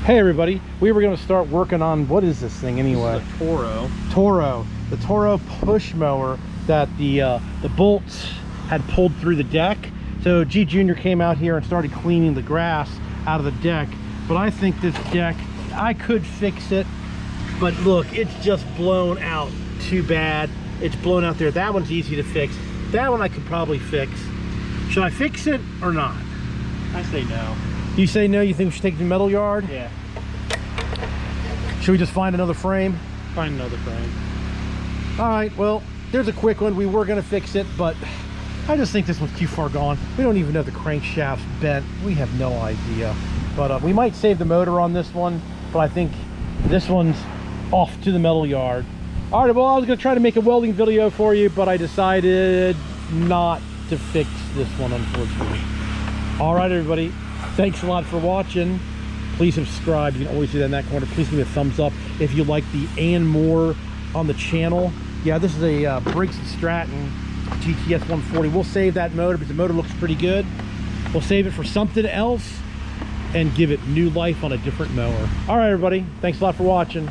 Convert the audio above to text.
Hey everybody, we were going to start working on, what is this thing anyway? This is a Toro. The Toro push mower that the bolts had pulled through the deck. So G Jr. came out here and started cleaning the grass out of the deck. But I think this deck, I could fix it, but look, it's just blown out too bad. It's blown out there. That one's easy to fix. That one I could probably fix. Should I fix it or not? I say no. You say no? You think we should take it to the metal yard? Yeah. Should we just find another frame? Find another frame. All right, well, there's a quick one. We were gonna fix it, but I just think this one's too far gone. We don't even know if the crankshaft's bent. We have no idea. But we might save the motor on this one, but I think this one's off to the metal yard. All right, well, I was gonna try to make a welding video for you, but I decided not to fix this one, unfortunately. All right, everybody. Thanks a lot for watching. Please subscribe. You can always do that in that corner. Please give me a thumbs up if you like the and more on the channel. Yeah, this is a Briggs & Stratton GTS 140. We'll save that motor because the motor looks pretty good. We'll save it for something else and give it new life on a different mower. All right, everybody. Thanks a lot for watching.